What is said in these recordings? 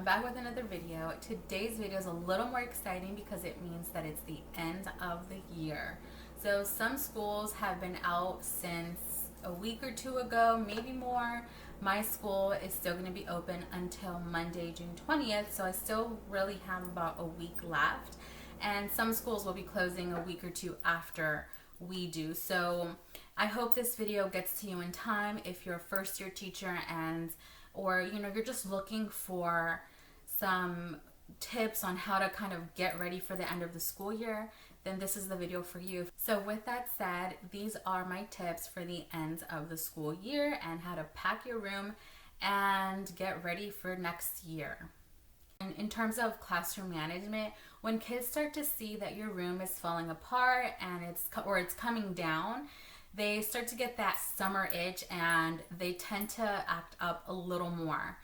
I'm back with another video. Today's video is a little more exciting because it means that it's the end of the year. So some schools have been out since a week or two ago, maybe more. My school is still going to be open until Monday, June 20th, so I still really have about a week left. And some schools will be closing a week or two after we do. So I hope this video gets to you in time if you're a first year teacher or you're just looking for some tips on how to kind of get ready for the end of the school year, then this is the video for you. So with that said, these are my tips for the end of the school year and how to pack your room and get ready for next year. And in terms of classroom management, when kids start to see that your room is falling apart and it's coming down, they start to get that summer itch and they tend to act up a little more.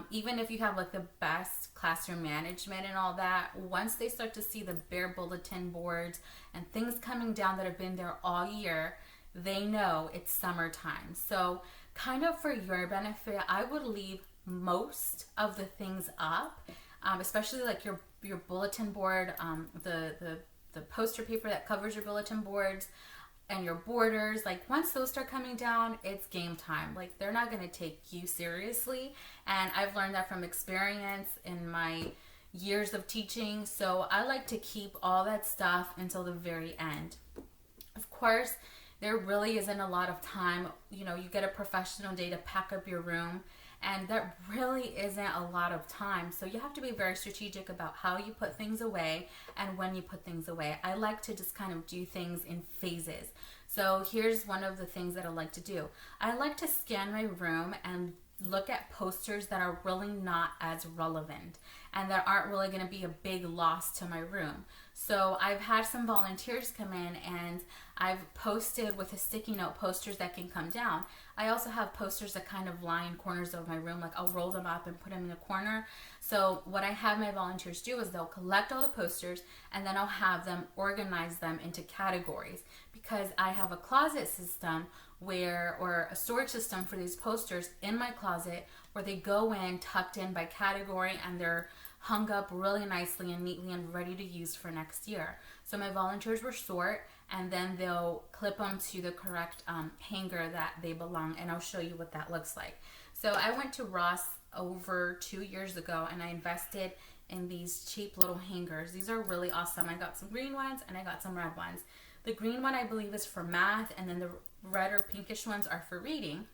Even if you have like the best classroom management and all that, once they start to see the bare bulletin boards and things coming down that have been there all year, they know it's summertime. So kind of for your benefit, I would leave most of the things up, especially like your bulletin board, the poster paper that covers your bulletin boards, and your borders. Like once those start coming down, it's game time. Like they're not going to take you seriously, and I've learned that from experience in my years of teaching. So I like to keep all that stuff until the very end. Of course, there really isn't a lot of time. You get a professional day to pack up your room, and that really isn't a lot of time. So you have to be very strategic about how you put things away and when you put things away. I like to just kind of do things in phases. So here's one of the things that I like to do. I like to scan my room and look at posters that are really not as relevant and that aren't really going to be a big loss to my room. So I've had some volunteers come in and I've posted with a sticky note posters that can come down. I also have posters that kind of line corners of my room. Like I'll roll them up and put them in a corner. So what I have my volunteers do is they'll collect all the posters and then I'll have them organize them into categories, because I have a closet system or a storage system for these posters in my closet where they go in tucked in by category and they're hung up really nicely and neatly and ready to use for next year. So my volunteers will sort and then they'll clip them to the correct hanger that they belong, and I'll show you what that looks like. So I went to Ross over 2 years ago and I invested in these cheap little hangers. These are really awesome. I got some green ones and I got some red ones. The green one I believe is for math, and then the red or pinkish ones are for reading.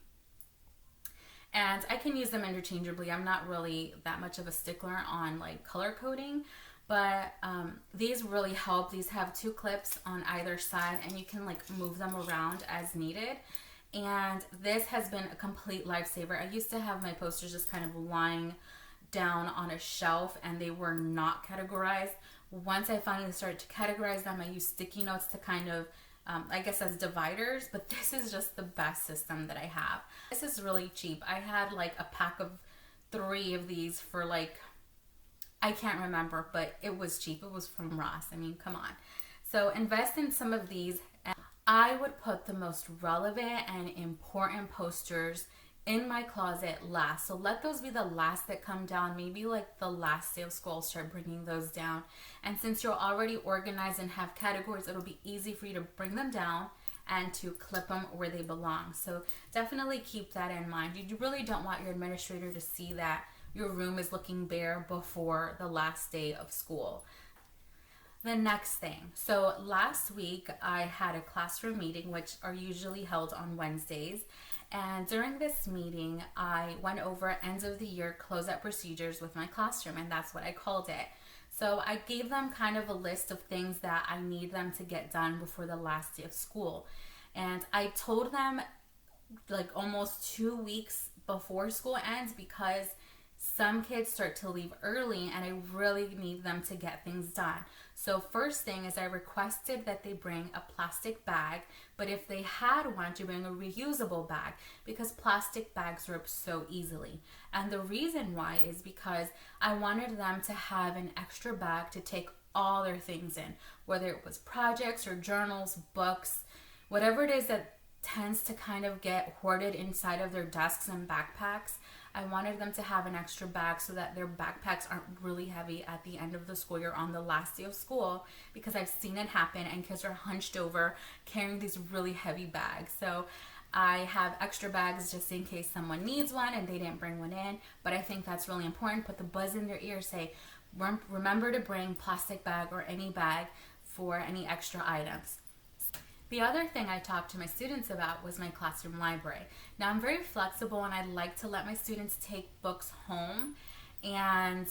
And I can use them interchangeably. I'm not really that much of a stickler on like color coding, but these really help. These have 2 clips on either side and you can like move them around as needed. And this has been a complete lifesaver. I used to have my posters just kind of lying down on a shelf and they were not categorized. Once I finally started to categorize them, I used sticky notes to kind of I guess as dividers, but this is just the best system that I have. This is really cheap. I had like a pack of 3 of these for like, I can't remember, but it was cheap. It was from Ross. I mean, come on. So invest in some of these. And I would put the most relevant and important posters in my closet last. So let those be the last that come down. Maybe like the last day of school, I'll start bringing those down. And since you're already organized and have categories, it'll be easy for you to bring them down and to clip them where they belong. So definitely keep that in mind. You really don't want your administrator to see that your room is looking bare before the last day of school. The next thing. So last week I had a classroom meeting, which are usually held on Wednesdays. And during this meeting, I went over ends of the year closeout procedures with my classroom, and that's what I called it. So I gave them kind of a list of things that I need them to get done before the last day of school. And I told them like almost 2 weeks before school ends, because some kids start to leave early and I really need them to get things done. So first thing is I requested that they bring a plastic bag, but if they had one, to bring a reusable bag, because plastic bags rip so easily. And the reason why is because I wanted them to have an extra bag to take all their things in, whether it was projects or journals, books, whatever it is that tends to kind of get hoarded inside of their desks and backpacks. I wanted them to have an extra bag so that their backpacks aren't really heavy at the end of the school year on the last day of school, because I've seen it happen and kids are hunched over carrying these really heavy bags. So I have extra bags just in case someone needs one and they didn't bring one in. But I think that's really important. Put the buzz in their ear, say, remember to bring plastic bag or any bag for any extra items. The other thing I talked to my students about was my classroom library. Now, I'm very flexible and I like to let my students take books home, and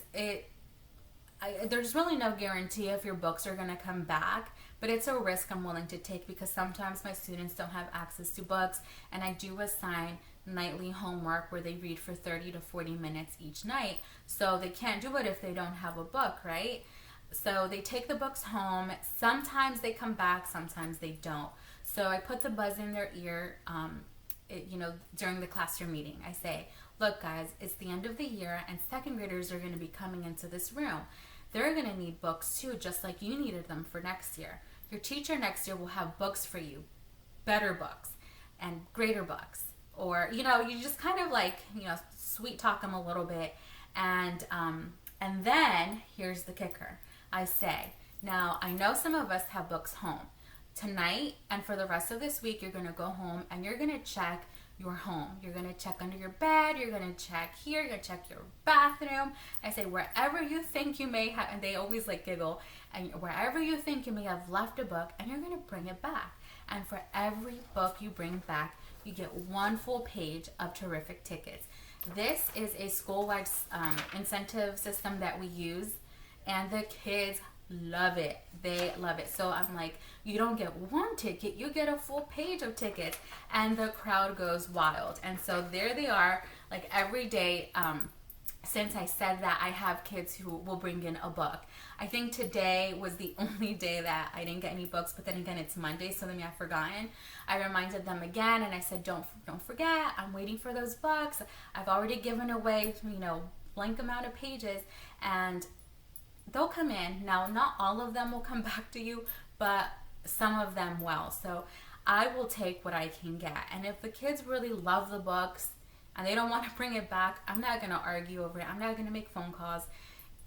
there's really no guarantee if your books are going to come back, but it's a risk I'm willing to take because sometimes my students don't have access to books, and I do assign nightly homework where they read for 30 to 40 minutes each night, so they can't do it if they don't have a book, right? So they take the books home. Sometimes they come back, sometimes they don't. So I put the buzz in their ear, during the classroom meeting. I say, look guys, it's the end of the year and second graders are going to be coming into this room. They're going to need books too, just like you needed them for next year. Your teacher next year will have books for you, better books and greater books. Or, you just kind of sweet talk them a little bit. And then here's the kicker. I say, now I know some of us have books home. Tonight and for the rest of this week, you're going to go home and you're going to check your home. You're going to check under your bed. You're going to check here. You're going to check your bathroom. I say, wherever you think you may have, and they always giggle, and wherever you think you may have left a book, and you're going to bring it back. And for every book you bring back, you get one full page of Terrific tickets. This is a school-wide incentive system that we use, and the kids love it. They love it. So I'm like, you don't get one ticket, you get a full page of tickets, and the crowd goes wild. And so there they are, every day. Since I said that, I have kids who will bring in a book. I think today was the only day that I didn't get any books, but then again, it's Monday, so they may have forgotten. I reminded them again, and I said, don't forget, I'm waiting for those books. I've already given away, blank amount of pages, and they'll come in. Now, not all of them will come back to you, but some of them will. So I will take what I can get. And if the kids really love the books and they don't want to bring it back, I'm not going to argue over it. I'm not going to make phone calls.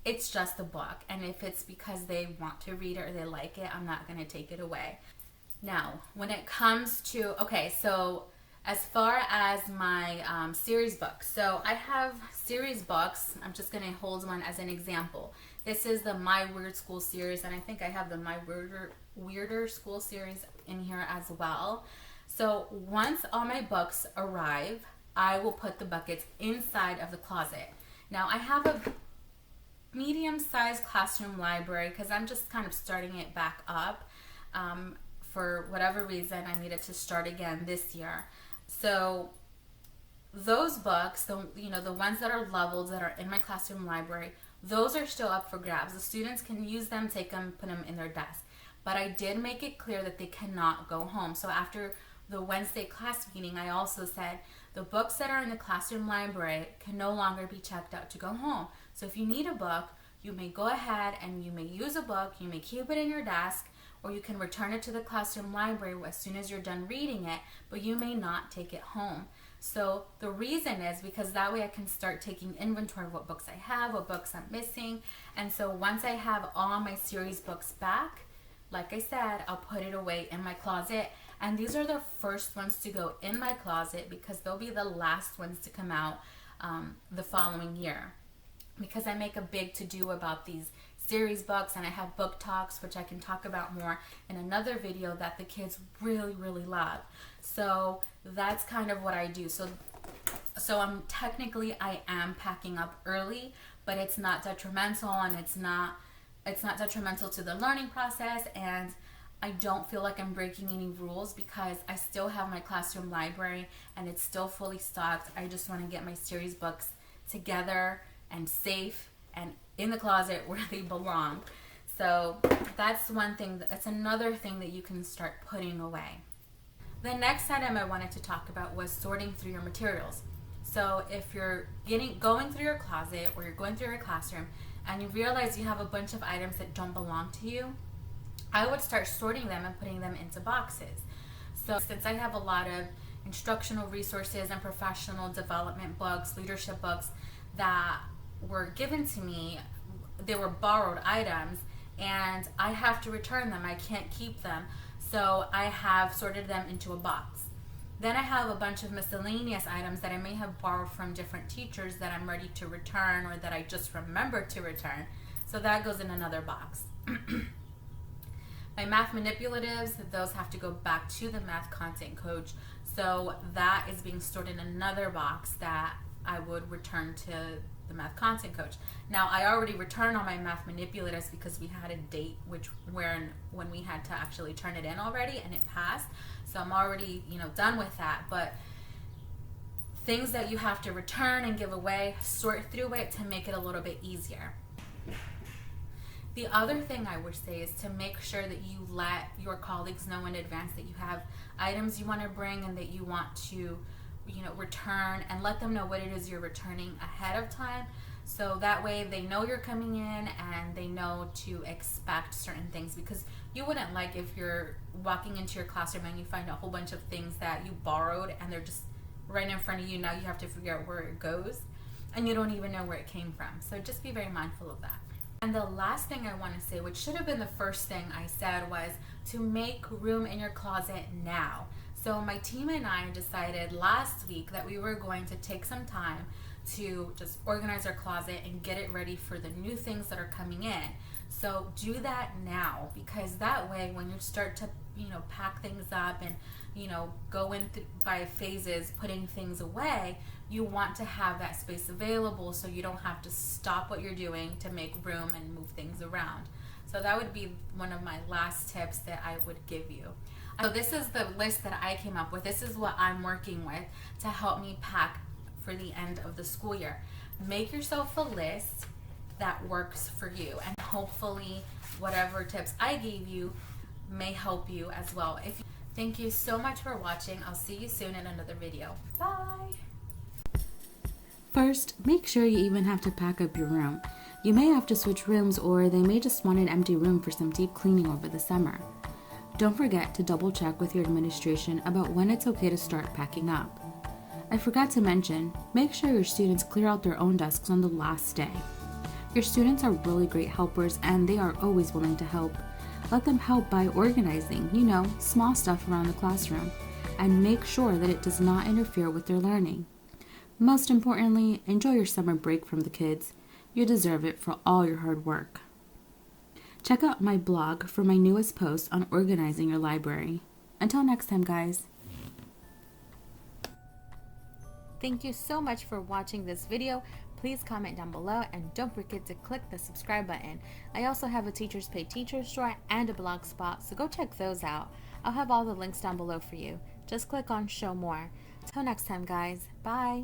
It's just a book. And if it's because they want to read it or they like it, I'm not going to take it away. Now, when it comes to, so as far as my series books. So I have series books. I'm just going to hold one as an example. This is the My Weird School series, and I think I have the My Weirder School series in here as well. So once all my books arrive, I will put the buckets inside of the closet. Now I have a medium-sized classroom library because I'm just kind of starting it back up. For whatever reason, I needed to start again this year. So those books, the ones that are leveled, that are in my classroom library, those are still up for grabs. The students can use them, take them, put them in their desk. But I did make it clear that they cannot go home. So after the Wednesday class meeting, I also said the books that are in the classroom library can no longer be checked out to go home. So if you need a book, you may go ahead and you may use a book, you may keep it in your desk, or you can return it to the classroom library as soon as you're done reading it, but you may not take it home. So the reason is because that way I can start taking inventory of what books I have, what books I'm missing. And so once I have all my series books back, like I said, I'll put it away in my closet. And these are the first ones to go in my closet because they'll be the last ones to come out the following year. Because I make a big to-do about these series books, and I have book talks, which I can talk about more in another video, that the kids really, really love. So that's kind of what I do. So I am packing up early, but it's not detrimental, and it's not detrimental to the learning process, and I don't feel like I'm breaking any rules because I still have my classroom library and it's still fully stocked. I just want to get my series books together and safe and in the closet where they belong. So that's one thing. That's another thing that you can start putting away. The next item I wanted to talk about was sorting through your materials. So if you're going through your closet or you're going through your classroom and you realize you have a bunch of items that don't belong to you, I would start sorting them and putting them into boxes. So since I have a lot of instructional resources and professional development books, leadership books that were given to me. They were borrowed items and I have to return them. I can't keep them. So I have sorted them into a box. Then I have a bunch of miscellaneous items that I may have borrowed from different teachers that I'm ready to return or that I just remembered to return. So that goes in another box. My math manipulatives, those have to go back to the math content coach. So that is being stored in another box that I would return to the math content coach. Now I already returned all my math manipulatives because we had a date when we had to actually turn it in already, and it passed. So I'm already, done with that. But things that you have to return and give away, sort through it to make it a little bit easier. The other thing I would say is to make sure that you let your colleagues know in advance that you have items you want to bring and that you want to, return, and let them know what it is you're returning ahead of time. So that way they know you're coming in and they know to expect certain things, because you wouldn't like if you're walking into your classroom and you find a whole bunch of things that you borrowed and they're just right in front of you. Now you have to figure out where it goes and you don't even know where it came from. So just be very mindful of that. And the last thing I want to say, which should have been the first thing I said, was to make room in your closet now. So my team and I decided last week that we were going to take some time to just organize our closet and get it ready for the new things that are coming in. So do that now, because that way when you start to pack things up and go in by phases putting things away, you want to have that space available so you don't have to stop what you're doing to make room and move things around. So that would be one of my last tips that I would give you. So this is the list that I came up with. This is what I'm working with to help me pack for the end of the school year. Make yourself a list that works for you, and hopefully whatever tips I gave you may help you as well. Thank you so much for watching. I'll see you soon in another video. Bye. First, make sure you even have to pack up your room. You may have to switch rooms, or they may just want an empty room for some deep cleaning over the summer. Don't forget to double check with your administration about when it's okay to start packing up. I forgot to mention, make sure your students clear out their own desks on the last day. Your students are really great helpers and they are always willing to help. Let them help by organizing, small stuff around the classroom, and make sure that it does not interfere with their learning. Most importantly, enjoy your summer break from the kids. You deserve it for all your hard work. Check out my blog for my newest post on organizing your library. Until next time, guys. Thank you so much for watching this video. Please comment down below and don't forget to click the subscribe button. I also have a Teachers Pay Teacher store and a blog spot, so go check those out. I'll have all the links down below for you. Just click on show more. Till next time, guys. Bye.